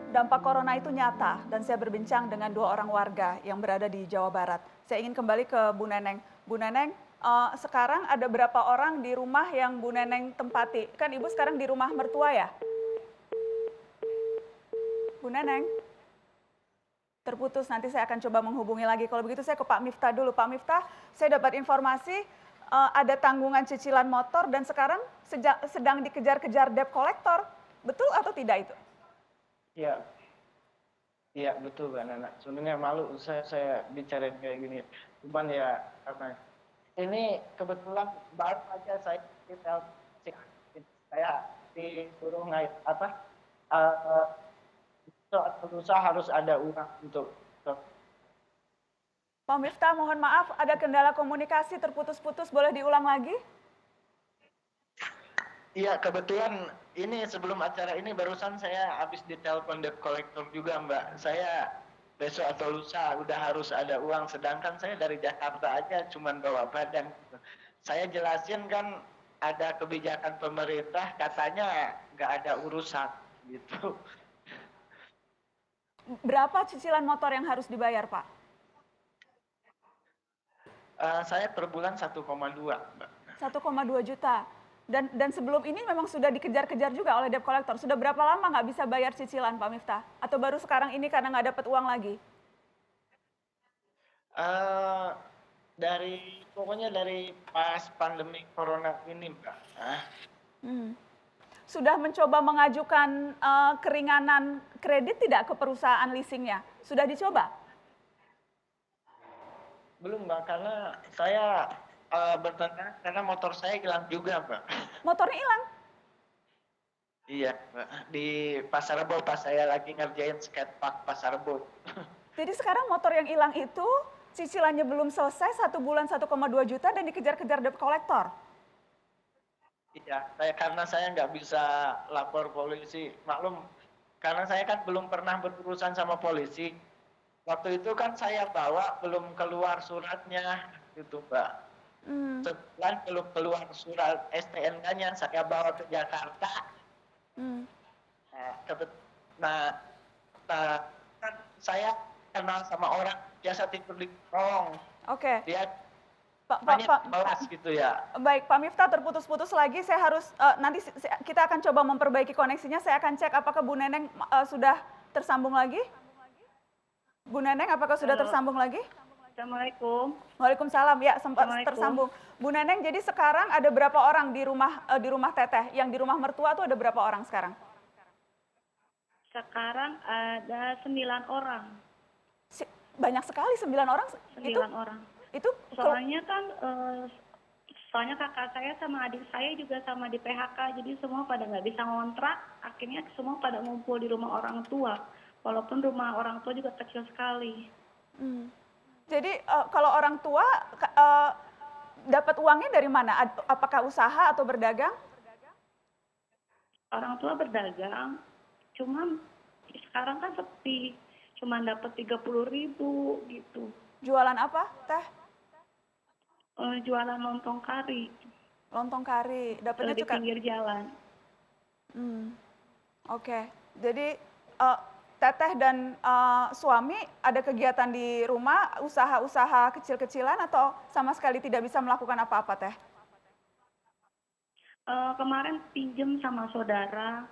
dampak corona itu nyata dan saya berbincang dengan 2 orang warga yang berada di Jawa Barat. Saya ingin kembali ke Bu Neneng. Bu Neneng, sekarang ada berapa orang di rumah yang Bu Neneng tempati? Kan Ibu sekarang di rumah mertua ya? Bu Neneng, terputus, nanti saya akan coba menghubungi lagi. Kalau begitu saya ke Pak Miftah dulu. Pak Miftah, saya dapat informasi ada tanggungan cicilan motor dan sekarang sedang dikejar-kejar debt collector. Betul atau tidak itu? Iya, iya betul Mbak Nana. Sebenarnya malu saya bicarain kayak gini. Cuman ya karena ini kebetulan baru aja saya saya disuruh ngait apa berusaha harus ada uang untuk Pak Miftah, mohon maaf ada kendala komunikasi terputus-putus, boleh diulang lagi? Iya, kebetulan ini sebelum acara ini barusan saya habis ditelepon debt collector juga, Mbak. Saya besok atau lusa udah harus ada uang, sedangkan saya dari Jakarta aja cuman bawa badan. Saya jelasin kan ada kebijakan pemerintah katanya nggak ada urusan gitu. Berapa cicilan motor yang harus dibayar, Pak? Saya per bulan 1,2, Mbak. 1,2 juta. Dan sebelum ini memang sudah dikejar-kejar juga oleh debt collector. Sudah berapa lama nggak bisa bayar cicilan, Pak Miftah? Atau baru sekarang ini karena nggak dapat uang lagi? Pokoknya dari pas pandemi corona ini, Mbak. Sudah mencoba mengajukan keringanan kredit tidak ke perusahaan leasingnya? Sudah dicoba? Belum, Mbak, karena saya bertengkar karena motor saya hilang juga, Mbak. Motornya hilang? Iya, Mbak. Di Pasar Rebo pas saya lagi ngerjain skatepark Pasar Rebo. Jadi sekarang motor yang hilang itu cicilannya belum selesai, 1 bulan 1,2 juta dan dikejar-kejar debt collector. Iya, karena saya nggak bisa lapor polisi. Maklum, karena saya kan belum pernah berurusan sama polisi. Waktu itu kan saya bawa belum keluar suratnya, gitu, Mbak. Setelah belum keluar surat STNK-nya, saya bawa ke Jakarta. Nah, kan saya kenal sama orang biasa tidur di kolong. Oke. Dia Pak, balas gitu ya. Baik, Pak Miftah terputus-putus lagi. Saya harus nanti kita akan coba memperbaiki koneksinya. Saya akan cek apakah Bu Neneng sudah tersambung lagi. Bu Neneng, apakah sudah tersambung lagi? Assalamualaikum. Waalaikumsalam. Ya, sempat tersambung. Bu Neneng, jadi sekarang ada berapa orang di rumah Teteh? Yang di rumah mertua tuh ada berapa orang sekarang? Sekarang ada 9 orang. Banyak sekali 9 orang. 9 orang. Itu soalnya kan soalnya kakak saya sama adik saya juga sama di PHK, jadi semua pada nggak bisa ngontrak, akhirnya semua pada ngumpul di rumah orang tua, walaupun rumah orang tua juga kecil sekali. Jadi kalau orang tua dapat uangnya dari mana? Apakah usaha atau berdagang? Orang tua berdagang, cuman sekarang kan sepi, cuman dapat 30.000 gitu. Jualan apa, Teh? Jualan lontong kari. Lontong kari, dapatnya di pinggir jalan. Oke, jadi Teteh dan suami ada kegiatan di rumah, usaha-usaha kecil-kecilan atau sama sekali tidak bisa melakukan apa-apa, Teh? Kemarin pinjem sama saudara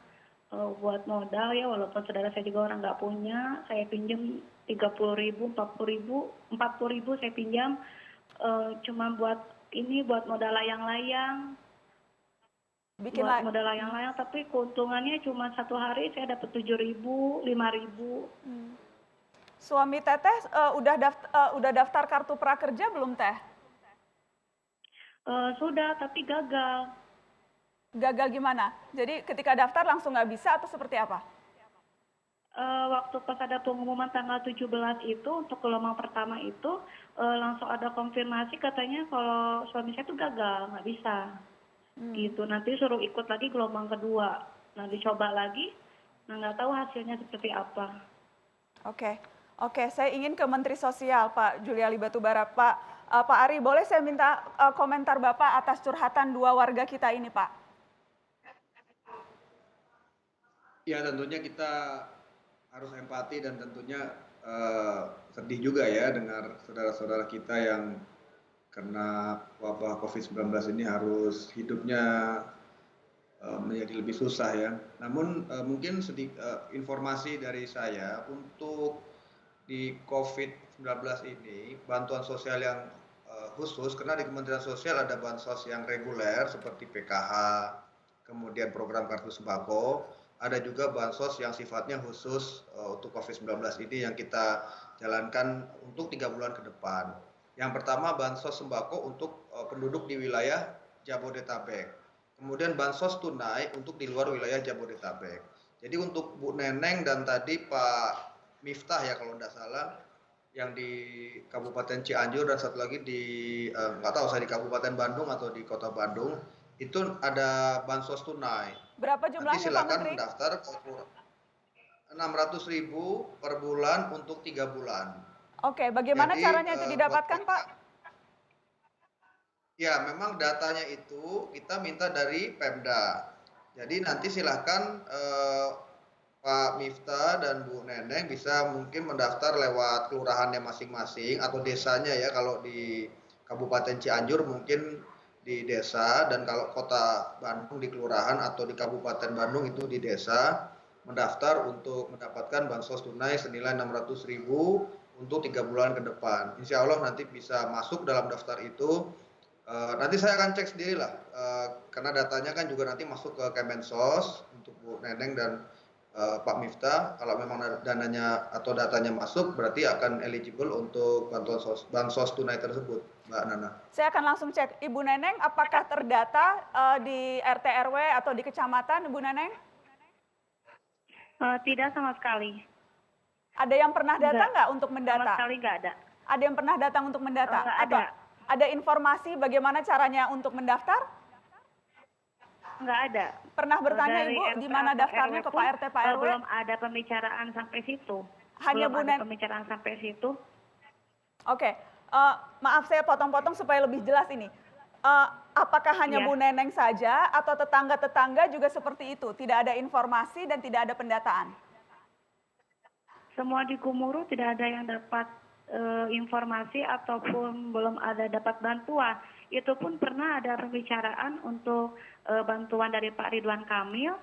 buat modal ya, walaupun saudara saya juga orang nggak punya, saya pinjem 30.000, 40.000 saya pinjam, cuma buat modal layang-layang. Modal layang-layang, tapi keuntungannya cuma 1 hari saya dapat 7.000, 5.000. Suami Teteh udah daftar kartu prakerja belum, Teh? Sudah, tapi gagal. Gagal gimana? Jadi ketika daftar langsung nggak bisa atau seperti apa? Waktu pas ada pengumuman tanggal 17 itu untuk gelombang pertama itu langsung ada konfirmasi katanya kalau suami saya tuh gagal, nggak bisa. Gitu, nanti suruh ikut lagi gelombang kedua. Nah dicoba lagi, nah nggak tahu hasilnya seperti apa. Oke, saya ingin ke Menteri Sosial Pak Juliali Batubara. Pak Ari, boleh saya minta komentar Bapak atas curhatan 2 warga kita ini, Pak? Ya, tentunya kita harus empati dan tentunya sedih juga ya dengar saudara-saudara kita yang kena wabah COVID-19 ini harus hidupnya menjadi lebih susah ya. Namun mungkin informasi dari saya untuk di COVID-19 ini bantuan sosial yang khusus karena di Kementerian Sosial ada bansos yang reguler seperti PKH, kemudian program kartu sembako, ada juga bansos yang sifatnya khusus untuk COVID-19 ini yang kita jalankan untuk 3 bulan ke depan. Yang pertama bansos sembako untuk penduduk di wilayah Jabodetabek. Kemudian bansos tunai untuk di luar wilayah Jabodetabek. Jadi untuk Bu Neneng dan tadi Pak Miftah ya kalau tidak salah, yang di Kabupaten Cianjur dan satu lagi di nggak tahu saya di Kabupaten Bandung atau di Kota Bandung itu ada bansos tunai. Berapa Nanti jumlahnya Pak silakan Menteri? mendaftar 600.000 per bulan untuk 3 bulan. Oke, bagaimana Jadi caranya itu didapatkan Pak? ya memang datanya itu kita minta dari Pemda. Jadi nanti silahkan Pak Miftah dan Bu Neneng bisa mungkin mendaftar lewat kelurahannya masing-masing atau desanya ya kalau di Kabupaten Cianjur mungkin di desa dan kalau Kota Bandung di kelurahan atau di Kabupaten Bandung itu di desa mendaftar untuk mendapatkan bansos tunai senilai 600.000 untuk 3 bulan ke depan. Insya Allah nanti bisa masuk dalam daftar itu. Nanti saya akan cek sendiri lah karena datanya kan juga nanti masuk ke Kemensos untuk Bu Neneng dan Pak Miftah. Kalau memang dananya atau datanya masuk berarti akan eligible untuk bantuan bansos tunai tersebut, Mbak Nana. Saya akan langsung cek. Ibu Neneng, apakah terdata di RT RW atau di kecamatan, Ibu Neneng? Tidak sama sekali. Ada yang pernah datang nggak untuk Sama mendata? sekali nggak ada. Ada yang pernah datang untuk mendata? Nggak Atau ada. ada informasi bagaimana caranya untuk mendaftar? Nggak ada. Pernah bertanya Dari Ibu RT di mana atau daftarnya RW ke pun, Pak RT, Pak RW? belum ada pembicaraan sampai situ. Hanya belum Bu ada Nen. pembicaraan sampai situ. Oke, maaf saya potong-potong supaya lebih jelas ini. Apakah hanya Iya. Bu Neneng saja atau tetangga-tetangga juga seperti itu? Tidak ada informasi dan tidak ada pendataan? Semua di Kumuru tidak ada yang dapat informasi ataupun belum ada dapat bantuan. Itu pun pernah ada pembicaraan untuk bantuan dari Pak Ridwan Kamil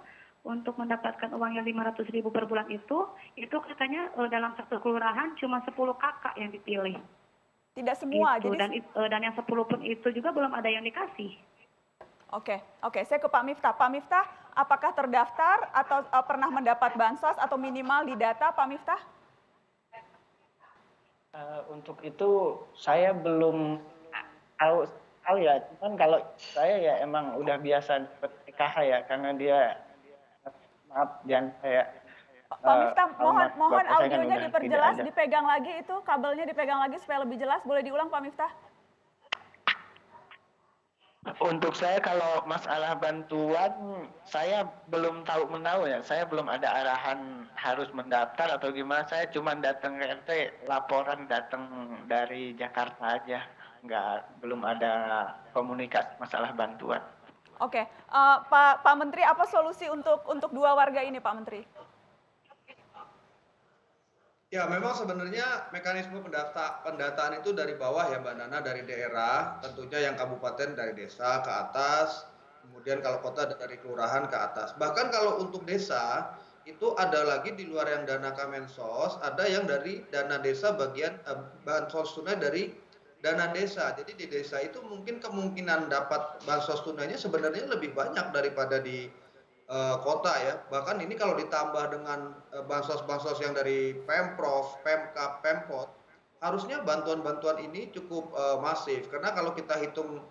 untuk mendapatkan uang yang 500.000 per bulan itu katanya dalam satu kelurahan cuma 10 kakak yang dipilih. Tidak semua, Gitu. jadi Dan yang 10 pun itu juga belum ada yang dikasih. Oke, saya ke Pak Miftah. Pak Miftah, apakah terdaftar atau pernah mendapat bansos atau minimal di data Pak Miftah? Untuk itu saya belum tahu ya, cuman kalau saya ya emang udah biasa dapat PKH ya karena dia maaf jangan saya Pak Miftah, mohon Bapak saya kan audionya udah diperjelas, tidak ada. dipegang lagi itu, kabelnya dipegang lagi supaya lebih jelas. Boleh diulang Pak Miftah? Untuk saya kalau masalah bantuan saya belum tahu menahu ya. Saya belum ada arahan harus mendaftar atau gimana. Saya cuma datang ke RT, laporan datang dari Jakarta aja. Belum ada komunikasi masalah bantuan. Oke, Pak Menteri, apa solusi untuk dua warga ini Pak Menteri? Ya, memang sebenarnya mekanisme pendataan itu dari bawah ya Mbak Nana, dari daerah, tentunya yang kabupaten dari desa ke atas, kemudian kalau kota dari kelurahan ke atas. Bahkan kalau untuk desa, itu ada lagi di luar yang dana Kemensos, ada yang dari dana desa bagian bansos tunai dari dana desa. Jadi di desa itu mungkin kemungkinan dapat bansos tunainya sebenarnya lebih banyak daripada di kota ya. Bahkan ini kalau ditambah dengan bansos-bansos yang dari Pemprov, Pemkab, Pemkot, harusnya bantuan-bantuan ini cukup masif. Karena kalau kita hitung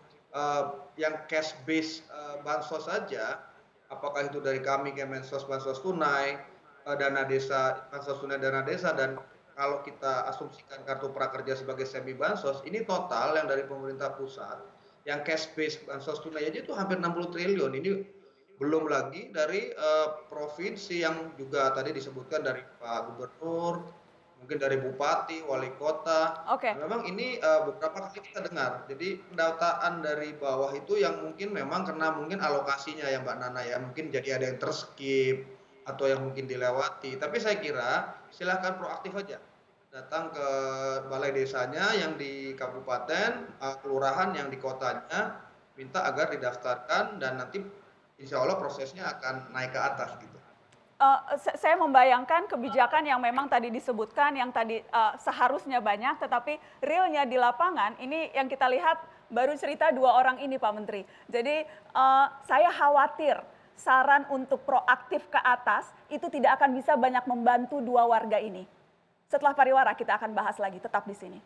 yang cash base bansos saja, apakah itu dari kami Kemensos bansos tunai, dana desa, bansos tunai dana desa, dan kalau kita asumsikan kartu prakerja sebagai semi bansos, ini total yang dari pemerintah pusat, yang cash base bansos tunai aja itu hampir 60 triliun. Ini belum lagi dari provinsi yang juga tadi disebutkan dari Pak Gubernur, mungkin dari Bupati, Wali Kota. Oke. Memang ini beberapa kali kita dengar. Jadi pendataan dari bawah itu yang mungkin memang karena mungkin alokasinya ya Mbak Nana ya, mungkin jadi ada yang terskip atau yang mungkin dilewati. Tapi saya kira silahkan proaktif aja. Datang ke balai desanya yang di kabupaten, kelurahan yang di kotanya, minta agar didaftarkan dan nanti insya Allah prosesnya akan naik ke atas gitu. Saya membayangkan kebijakan yang memang tadi disebutkan, yang tadi seharusnya banyak, tetapi realnya di lapangan, ini yang kita lihat baru cerita 2 orang ini Pak Menteri. Jadi saya khawatir saran untuk proaktif ke atas itu tidak akan bisa banyak membantu 2 warga ini. Setelah pariwara kita akan bahas lagi, tetap di sini.